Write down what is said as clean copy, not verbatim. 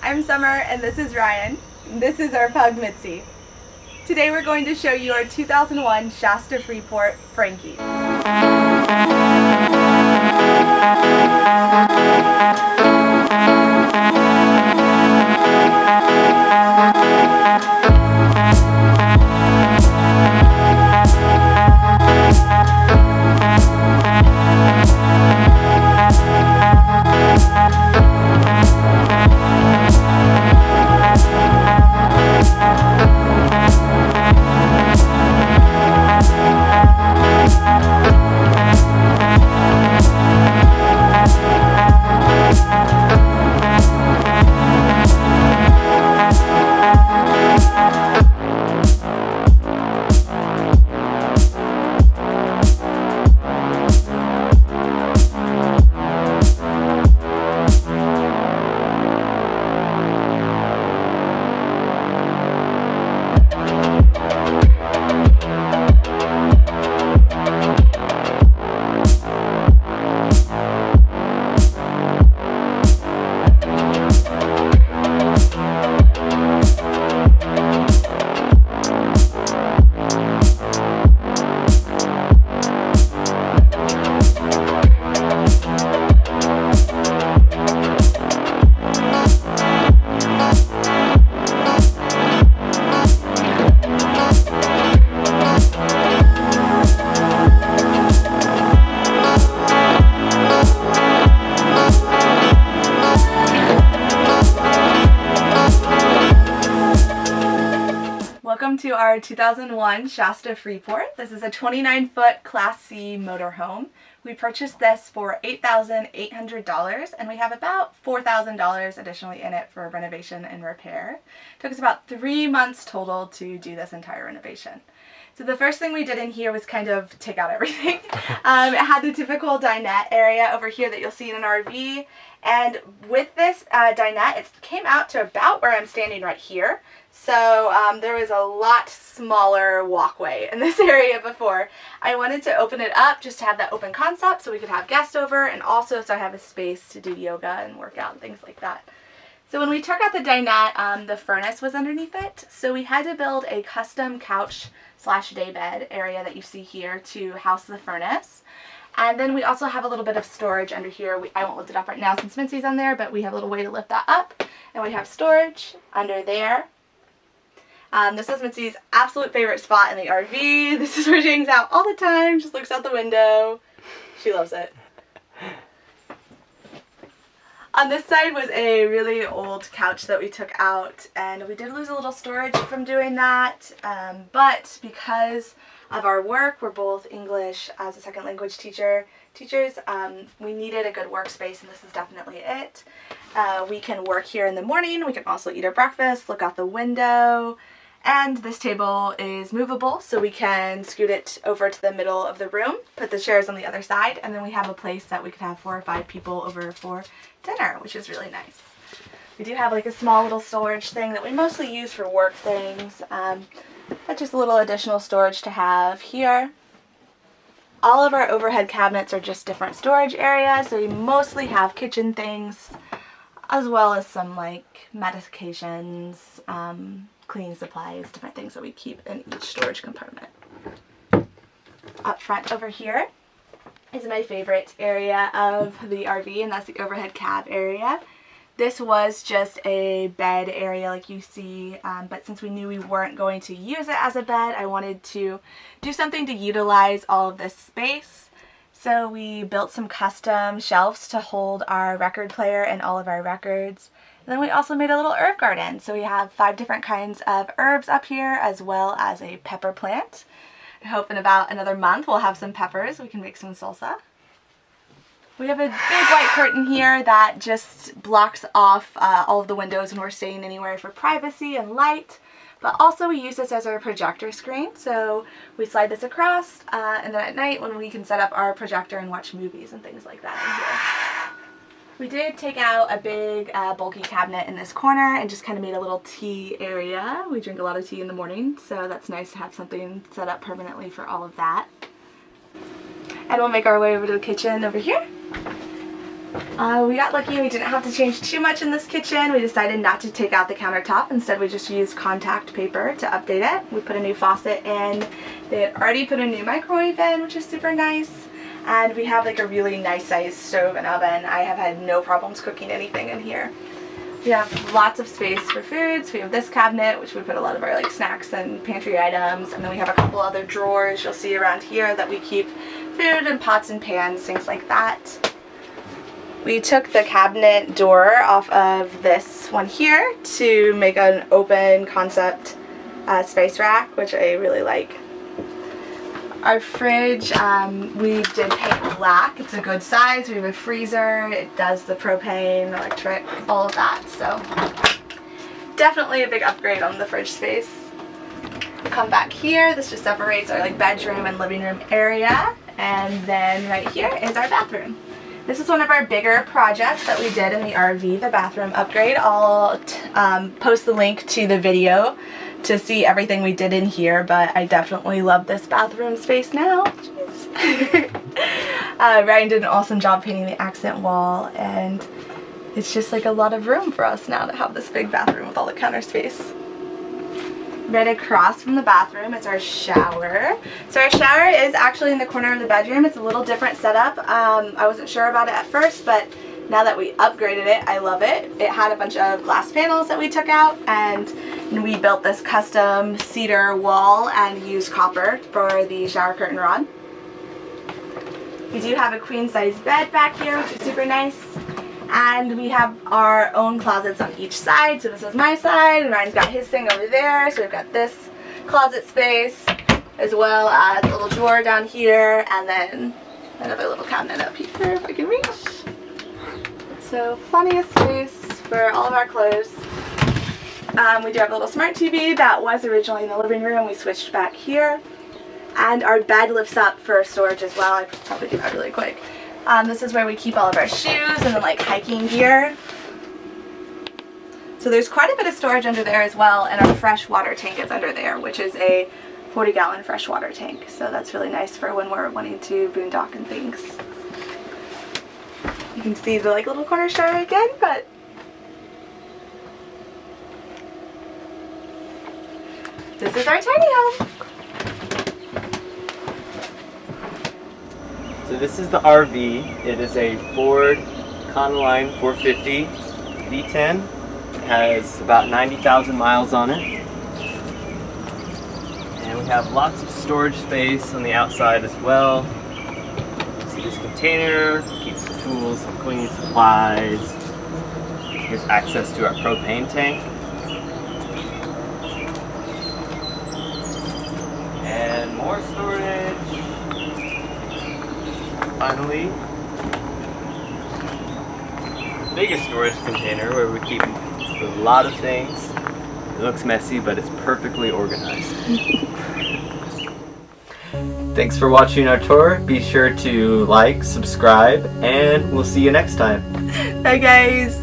I'm Summer and this is Ryan. This is our pug Mitzi. Today we're going to show you our 2001 Shasta Freeport Frankie. Welcome to our 2001 Shasta Freeport. This is a 29-foot Class C motorhome. We purchased this for $8,800 and we have about $4,000 additionally in it for renovation and repair. It took us about 3 months total to do this entire renovation. So the first thing we did in here was kind of take out everything. It had the typical dinette area over here that you'll see in an RV. And with this dinette, it came out to about where I'm standing right here. So there was a lot smaller walkway in this area before. I wanted to open it up just to have that open concept so we could have guests over and also so I have a space to do yoga and work out and things like that. So when we took out the dinette, the furnace was underneath it. So we had to build a custom couch / day bed area that you see here to house the furnace. And then we also have a little bit of storage under here. I won't lift it up right now since Mitzi's on there, but we have a little way to lift that up. And we have storage under there. This is Mitzi's absolute favorite spot in the RV. This is where she hangs out all the time. Just looks out the window. She loves it. On this side was a really old couch that we took out, and we did lose a little storage from doing that, but because of our work, we're both English as a second language teachers, we needed a good workspace, and this is definitely it. We can work here in the morning, we can also eat our breakfast, look out the window, and this table is movable, so we can scoot it over to the middle of the room, put the chairs on the other side, and then we have a place that we could have 4 or 5 people over for dinner, which is really nice. We do have like a small little storage thing that we mostly use for work things, but just a little additional storage to have here. All of our overhead cabinets are just different storage areas, so we mostly have kitchen things, as well as some like medications, cleaning supplies, different things that we keep in each storage compartment. Up front over here is my favorite area of the RV, and that's the overhead cab area. This was just a bed area like you see, but since we knew we weren't going to use it as a bed, I wanted to do something to utilize all of this space. So we built some custom shelves to hold our record player and all of our records. And then we also made a little herb garden. So we have 5 different kinds of herbs up here, as well as a pepper plant. I hope in about another month we'll have some peppers. We can make some salsa. We have a big white curtain here that just blocks off all of the windows when we're staying anywhere for privacy and light. But also we use this as our projector screen. So we slide this across and then at night when we can set up our projector and watch movies and things like that in here. We did take out a big bulky cabinet in this corner and just kind of made a little tea area. We drink a lot of tea in the morning, so that's nice to have something set up permanently for all of that. And we'll make our way over to the kitchen over here. We got lucky and we didn't have to change too much in this kitchen. We decided not to take out the countertop. Instead, we just used contact paper to update it. We put a new faucet in. They had already put a new microwave in, which is super nice. And we have like a really nice sized stove and oven. I have had no problems cooking anything in here. We have lots of space for foods. We have this cabinet, which we put a lot of our like snacks and pantry items. And then we have a couple other drawers you'll see around here that we keep food and pots and pans, things like that. We took the cabinet door off of this one here to make an open concept spice rack, which I really like. Our fridge, we did paint black. It's a good size. We have a freezer. It does the propane, electric, all of that. So definitely a big upgrade on the fridge space. Come back here. This just separates our like bedroom and living room area. And then right here is our bathroom. This is one of our bigger projects that we did in the RV, the bathroom upgrade. I'll post the link to the video to see everything we did in here, but I definitely love this bathroom space now. Ryan did an awesome job painting the accent wall, and it's just like a lot of room for us now to have this big bathroom with all the counter space. Right across from the bathroom is our shower. So our shower is actually in the corner of the bedroom. It's a little different setup. I wasn't sure about it at first, but now that we upgraded it, I love it. It had a bunch of glass panels that we took out, and we built this custom cedar wall and used copper for the shower curtain rod. We do have a queen size bed back here, which is super nice. And we have our own closets on each side. So this is my side, and Ryan's got his thing over there. So we've got this closet space, as well as a little drawer down here, and then another little cabinet up here if I can reach. So plenty of space for all of our clothes. We do have a little smart TV that was originally in the living room. We switched back here. And our bed lifts up for storage as well. I could probably do that really quick. This is where we keep all of our shoes and then like hiking gear. So there's quite a bit of storage under there as well, and our fresh water tank is under there, which is a 40-gallon freshwater tank. So that's really nice for when we're wanting to boondock and things. You can see the like little corner shower again, but this is our tiny home. So this is the RV. It is a Ford Econoline 450 V10. It has about 90,000 miles on it. And we have lots of storage space on the outside as well. See this container keeps the tools and cleaning supplies. Here's access to our propane tank. And more storage. Finally, the biggest storage container where we keep a lot of things. It looks messy, but it's perfectly organized. Thanks for watching our tour. Be sure to like, subscribe, and we'll see you next time. Bye guys.